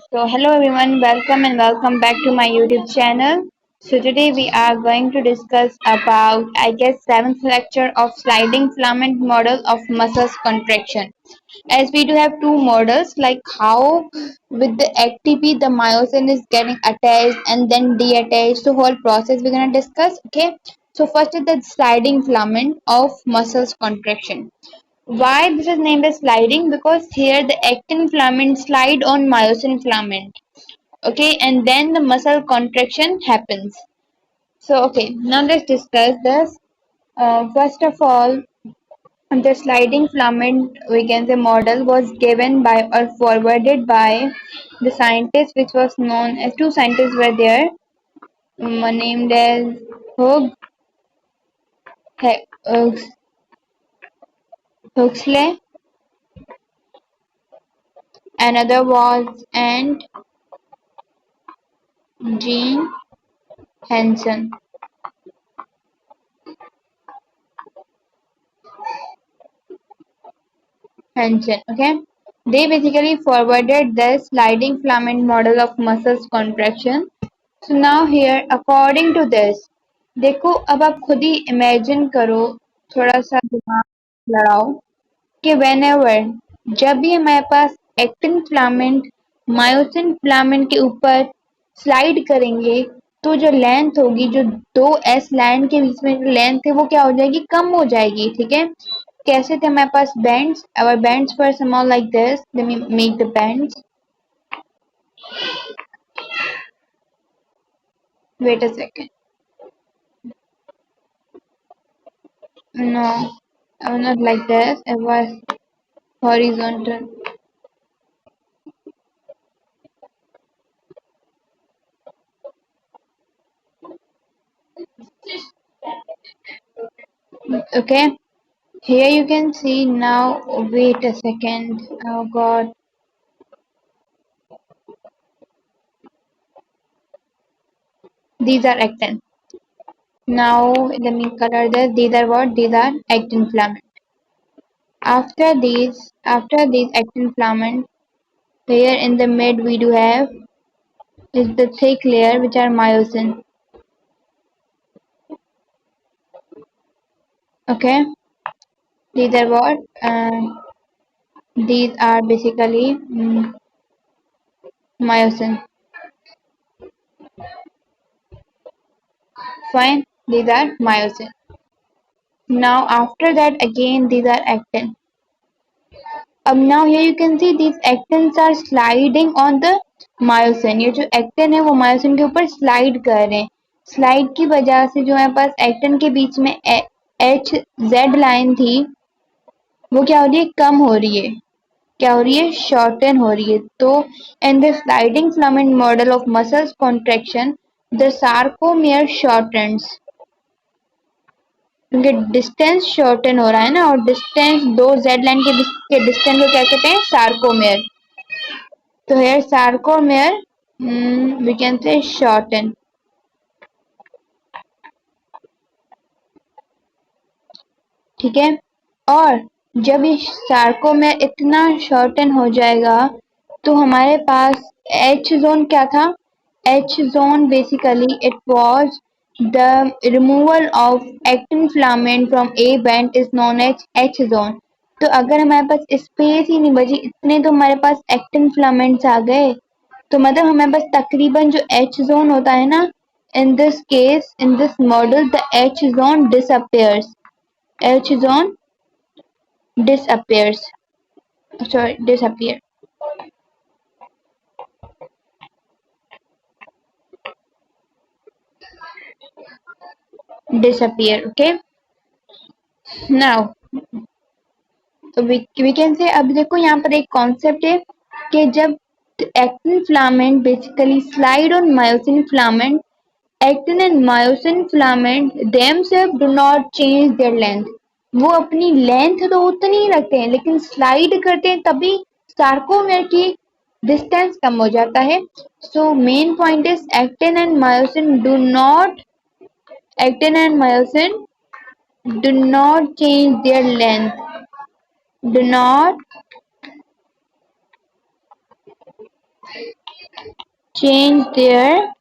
So, hello everyone, welcome and welcome back to my YouTube channel. So, today we are going to discuss about, I guess, seventh lecture of sliding filament model of muscles contraction. As we do have two models, like how with the ATP the myosin is getting attached and then deattached. So, whole process we're gonna discuss. Okay. So, first is the sliding filament of muscles contraction. Why this is named as sliding? Because here the actin filament slide on myosin filament. Okay, and then the muscle contraction happens. So okay, now let's discuss this. First of all, the sliding filament we can say model was given by or forwarded by the scientist which was known as two scientists were there, one named as Hugh Hughes, Huxley, another was and Jean Hansen. Hansen. Okay, they basically forwarded the sliding filament model of muscles contraction. So now here, according to this, देखो अब आप खुद ही imagine करो, थोड़ा सा दिमाग लड़ाओ कि whenever जब भी हमारे पास एक्टिन फिलामेंट मायोसिन फिलामेंट के ऊपर स्लाइड करेंगे तो जो लेंथ होगी, जो दो एस लाइन के बीच में जो लेंथ है वो क्या हो जाएगी, कम हो जाएगी. ठीक है, कैसे थे हमारे पास bands, our bands were somehow like this. Let me make the bands. Wait a second. No, I was not like this. It was horizontal. Okay, here you can see now. Wait a second. Oh God, these are actin. Now let me color this. These are what? These are actin filament. After these actin filament, here in the mid we do have is the thick layer which are myosin. Okay, these are what? These are basically myosin. Fine, these are myosin. Now after that again these are actin. Now here you can see these actins are sliding on the myosin. ये जो actin है वो myosin के ऊपर slide कर रहे हैं. Slide की वजह से जो हमारे पास actin के बीच में एच जेड लाइन थी वो क्या हो रही है, कम हो रही है. क्या हो रही है, शॉर्टन हो रही है. तो in the sliding filament model of muscles contraction the sarcomere shortens, क्योंकि डिस्टेंस शॉर्टन हो रहा है ना, और डिस्टेंस दो जेड लाइन के डिस्टेंस को क्या कहते हैं, सार्कोमेयर. तो here sarcomere we can say shorten. ठीक है, और जब ये सार्कोमेयर इतना शॉर्टन हो जाएगा तो हमारे पास एच जोन क्या था, H zone basically it was the removal of actin filament from A band is known as H zone. तो अगर हमारे पास स्पेस ही नहीं बची, इतने तो हमारे पास एक्टिन फिलामेंट्स आ गए, तो मतलब हमारे पास तकरीबन जो H zone होता है ना, in this case in this model the H zone disappears. H zone disappears. Sorry, disappear. Disappear. Okay. Now तो वी कैन से, अब देखो यहाँ पर एक कॉन्सेप्ट है कि जब actin filament basically slide on myosin filament, actin and myosin filament themselves do not change their length. वो अपनी लेंथ तो उतनी ही रखते हैं लेकिन स्लाइड करते हैं तभी सार्कोमेयर की डिस्टेंस कम हो जाता है. So main point is actin and myosin do not change their length, do not change their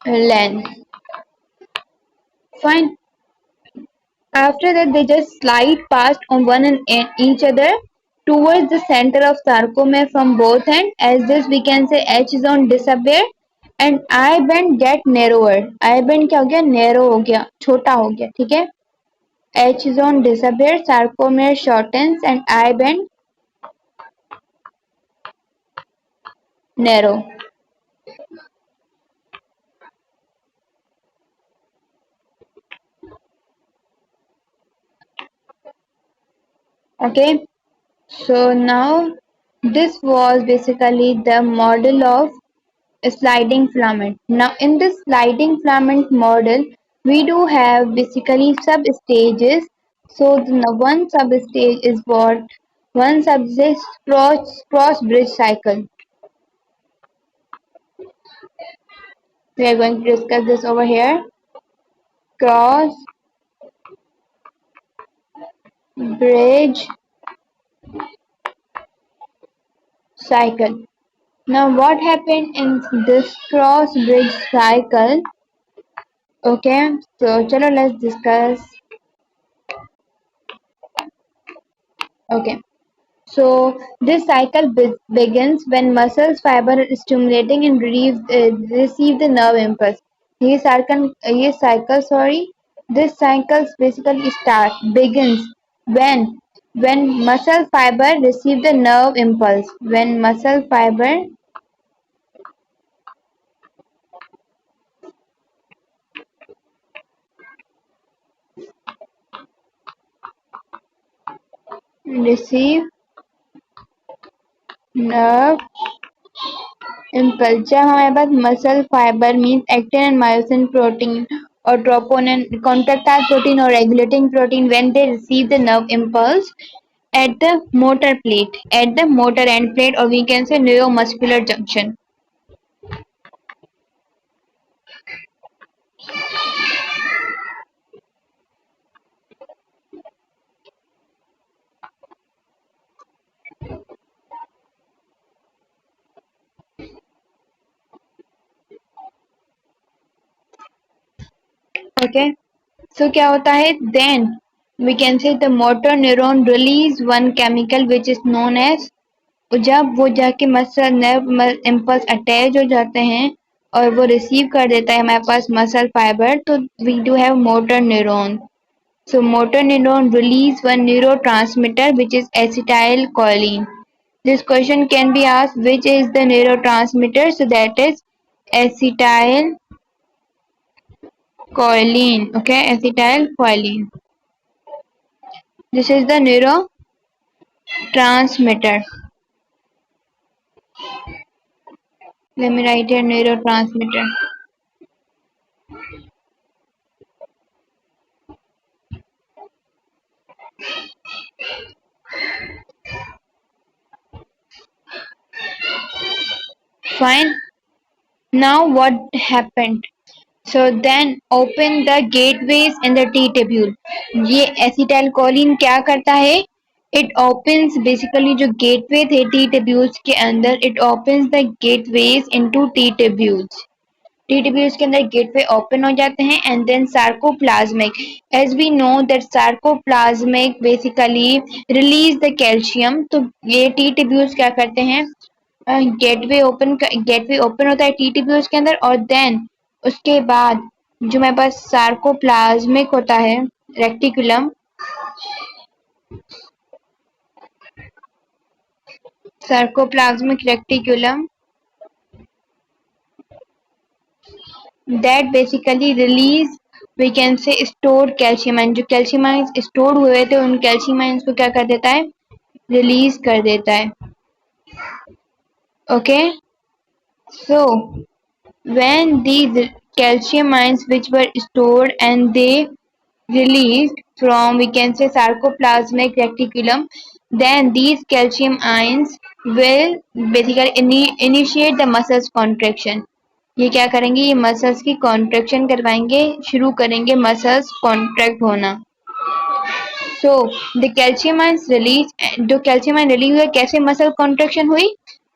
length. Fine. After that, they just slide past on one and each other towards the center of sarcomere from both ends. As this, we can say H zone disappear and I band get narrower. I band क्या हो गया? Narrow हो गया, छोटा हो गया, ठीक है? H zone disappear, sarcomere shortens and I band narrow. Okay, so now this was basically the model of a sliding filament. Now in this sliding filament model, we do have basically sub stages. So the one sub stage is what? One sub is cross bridge cycle. We are going to discuss this over here. Cross bridge cycle. Now what happened in this cross bridge cycle? Okay, so chalo let's discuss. Okay, so this cycle begins when muscles fiber are stimulating and receive the nerve impulse. This cycle basically begins when muscle fiber receive the nerve impulse. When muscle fiber receive nerve impulse, जब हमारे पास muscle fibre means actin and myosin protein or troponin, contractile protein or regulating protein when they receive the nerve impulse at the motor end plate, or we can say neuromuscular junction. Okay, so क्या होता है? Then we can say the motor neuron release one chemical which is known as, जब वो जाके muscle nerve impulse attach हो जाते हैं और वो रिसीव कर देता है हमारे पास मसल फाइबर, तो we do have motor neuron. So motor neuron release one neurotransmitter which is acetylcholine. This question can be asked, which is the neurotransmitter? So that is acetylcholine. Okay, acetylcholine. This is the neurotransmitter. Let me write here neurotransmitter. Fine. Now what happened? So then open the gateways in the T tubule. ये acetylcholine क्या करता है? It opens basically जो gateway थे T tubules के अंदर, it opens the gateways into T tubules. T tubules के अंदर gateway open हो जाते हैं and then sarcoplasmic. As we know that sarcoplasmic basically release the calcium. तो ये T tubules क्या करते हैं? गेटवे ओपन होता है टी ट्यूब्यूल्स के अंदर, और देन उसके बाद जो मेरे पास सार्कोप्लाज्मिक होता है reticulum, sarcoplasmic reticulum that basically release we can say stored calcium ion. जो कैल्शियम आयन स्टोर्ड हुए थे उन कैल्शियम आयन्स को क्या कर देता है? रिलीज कर देता है. Okay, so when these calcium ions which were stored and they released from, we can say, sarcoplasmic reticulum, then these calcium ions will basically initiate the muscles contraction. ये क्या करेंगे? ये मसल्स की कॉन्ट्रेक्शन करवाएंगे, शुरू करेंगे मसल्स कॉन्ट्रैक्ट होना. So the calcium ions release, जो कैल्शियम आयन रिलीज हुए कैसे मसल कॉन्ट्रेक्शन हुई?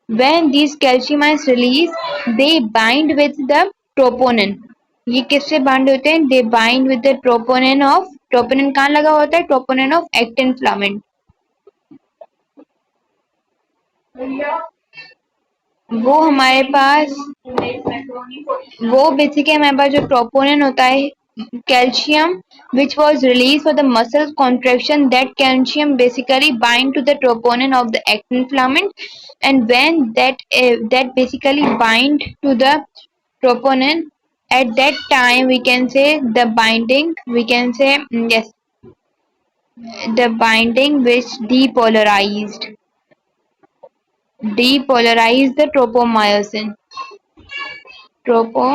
When these calcium ions release they bind with the troponin. ये किससे बाइंड होते हैं? दे bind with the troponin of, troponin कहाँ लगा होता है? Troponin of actin filament. वो हमारे पास, वो बेसिकली हमारे पास जो ट्रोपोनिन होता है, calcium which was released for the muscle contraction, that calcium basically bind to the troponin of the actin filament, and when that basically bind to the troponin, at that time we can say the binding, we can say yes, the binding which depolarized the tropomyosin. Tropo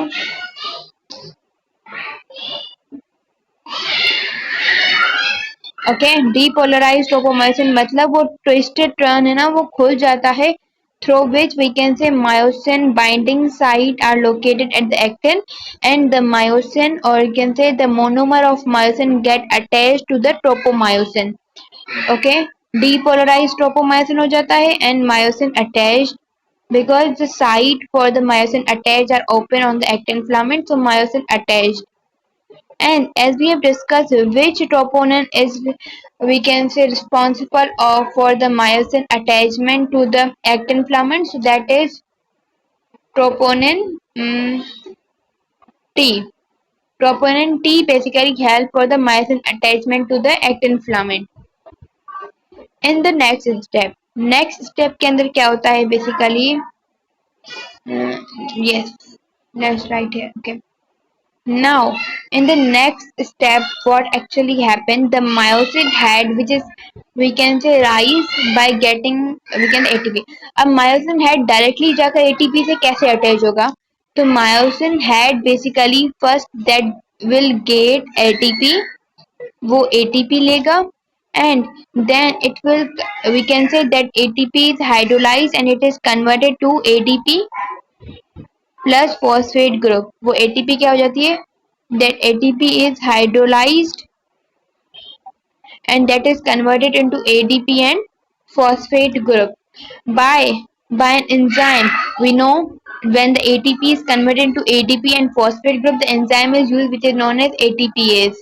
okay, depolarize tropomyosin मतलब वो twisted turn है ना, वो खुल जाता है, through which we can say myosin binding site are located at the actin, and the myosin, or you can say the monomer of myosin get attached to the tropomyosin. Okay, depolarized tropomyosin हो जाता है and myosin attached, because the site for the myosin attached are open on the actin filament, so myosin attached. And as we have discussed, which troponin is, we can say, responsible for the myosin attachment to the actin filament? So that is troponin T. Troponin T basically help for the myosin attachment to the actin filament. In the next step के अंदर क्या होता है basically? Yes, let's write here. Okay. Now, in the next step, what actually happened? The myosin head, which is, we can say, rise by getting, we can ATP. अब myosin head directly जाकर ATP से कैसे attach होगा? तो myosin head basically first that will get ATP, वो ATP लेगा, and then it will, we can say that ATP is hydrolyzed and it is converted to ADP plus phosphate group. वो ATP क्या हो जाती है? That ATP is hydrolysed and that is converted into ADP and phosphate group by an enzyme. We know when the ATP is converted into ADP and phosphate group, the enzyme is used which is known as ATPase.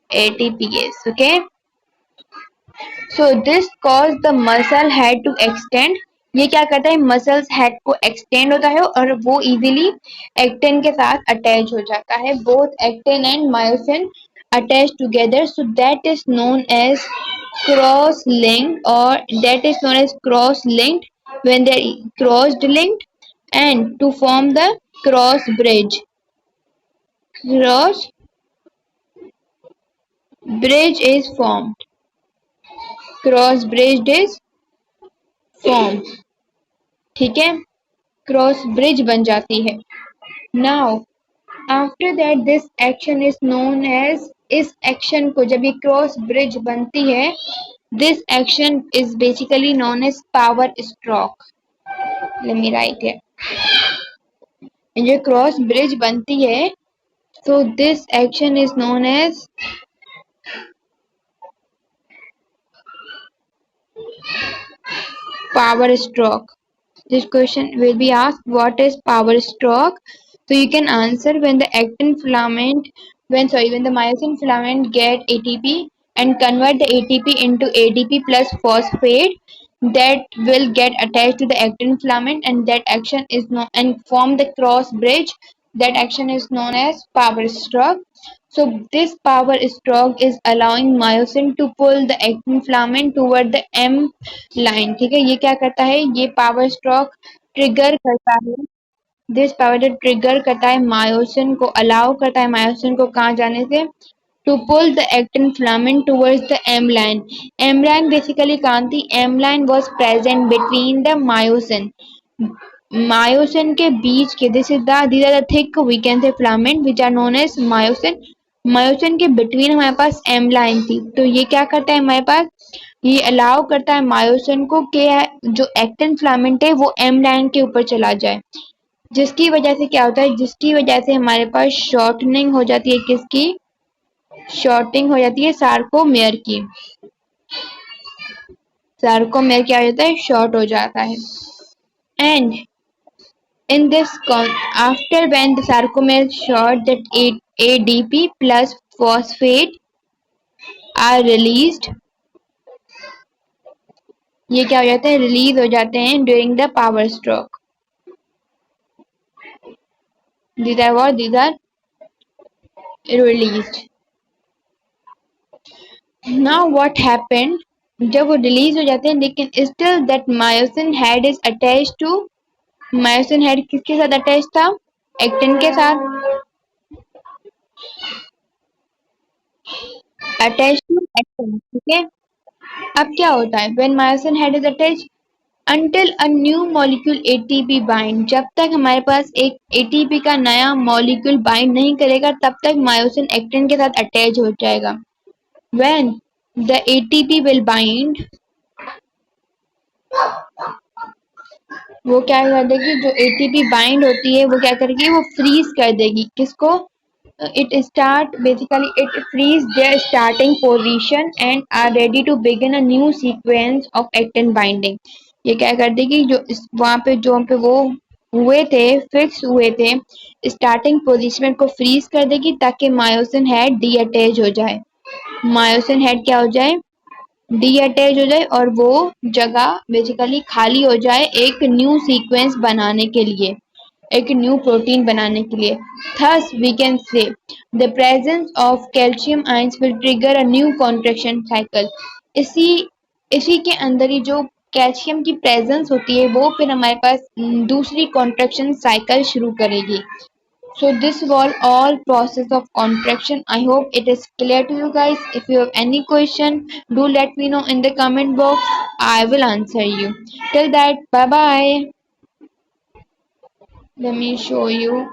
ATPase, okay. So this caused the muscle head to extend. ये क्या करता है? Muscles head को extend होता है और वो easily actin के साथ अटैच हो जाता है, both actin and myosin attached together, so that is known as cross linked, or that is known as cross linked when they are cross linked, and to form the cross bridge is formed, cross bridge is formed, ठीक है, cross bridge बन जाती है। Now after that this action is known as, इस action को जब ये cross bridge बनती है, this action is basically known as power stroke. Let me write here, जो क्रॉस ब्रिज बनती है, so this action is known as power stroke. This question will be asked, what is power stroke? So you can answer when the actin filament, when the myosin filament get ATP and convert the ATP into ADP plus phosphate, that will get attached to the actin filament, and that action is known and form the cross bridge. That action is known as power stroke. So this power stroke is allowing myosin to pull the actin filament toward the M line. ठीक है, ये क्या करता है? ये power stroke trigger करता है, this power trigger करता है मायोसिन को, अलाउ करता है मायोसिन को कहाँ जाने से? To pull the actin filament towards the M line. M line basically कहाँ थी? M line was present between the myosin के बीच के, this is these are the thick we can say filament which are known as myosin. Myosin के between हमारे पास M line थी, तो ये क्या करता है हमारे पास? ये अलाउ करता है मायोसिन को कि जो एक्टिन फिलामेंट है वो एम लाइन के ऊपर चला जाए, जिसकी वजह से क्या होता है? जिसकी वजह से हमारे पास शॉर्टनिंग हो जाती है, किसकी? शॉर्टिंग हो जाती है सार्कोमेयर की। सार्कोमेयर क्या हो जाता है, शॉर्ट हो जाता है। And in this after when the sarcomere short, that ADP plus phosphate are released, ये क्या हो जाते हैं, रिलीज हो जाते हैं during the power stroke. these are released। now what happened, जब वो रिलीज हो जाते हैं लेकिन still that myosin head is attached to, myosin head किसके साथ अटैच था, एक्टिन के साथ, अटैच टू एक्टिन, ठीक है। अब क्या होता है, when myosin head is attach until a new molecule ATP bind, जब तक हमारे पास एक ATP का नया मॉलिक्यूल बाइंड नहीं करेगा तब तक मायोसिन एक्टिन के साथ अटैच हो जाएगा। when the ATP will bind, वो क्या कर देगी, जो ATP बाइंड होती है वो क्या करेगी, वो फ्रीज कर देगी किसको, it start basically it freeze their starting position and are ready to begin a new sequence of actin binding। ये क्या कर देगी, जो वहां पे जो पे वो हुए थे, फिक्स हुए थे, स्टार्टिंग पोजीशन को फ्रीज कर देगी ताकि मायोसिन हेड डी अटैच हो जाए। मायोसिन हेड क्या हो जाए, डी अटैच हो जाए और वो जगह बेसिकली खाली हो जाए एक न्यू सीक्वेंस बनाने के लिए, एक न्यू प्रोटीन बनाने के लिए। Thus we can say the presence of calcium ions will trigger a new contraction cycle. इसी इसी के अंदर ही जो कैल्शियम की प्रेजेंस होती है वो फिर हमारे पास दूसरी कॉन्ट्रैक्शन साइकिल शुरू करेगी। So this was all process of contraction. I hope it is clear to you guys. If you have any question, do let me know in the comment box. I will answer you. Till that, bye bye. Let me show you.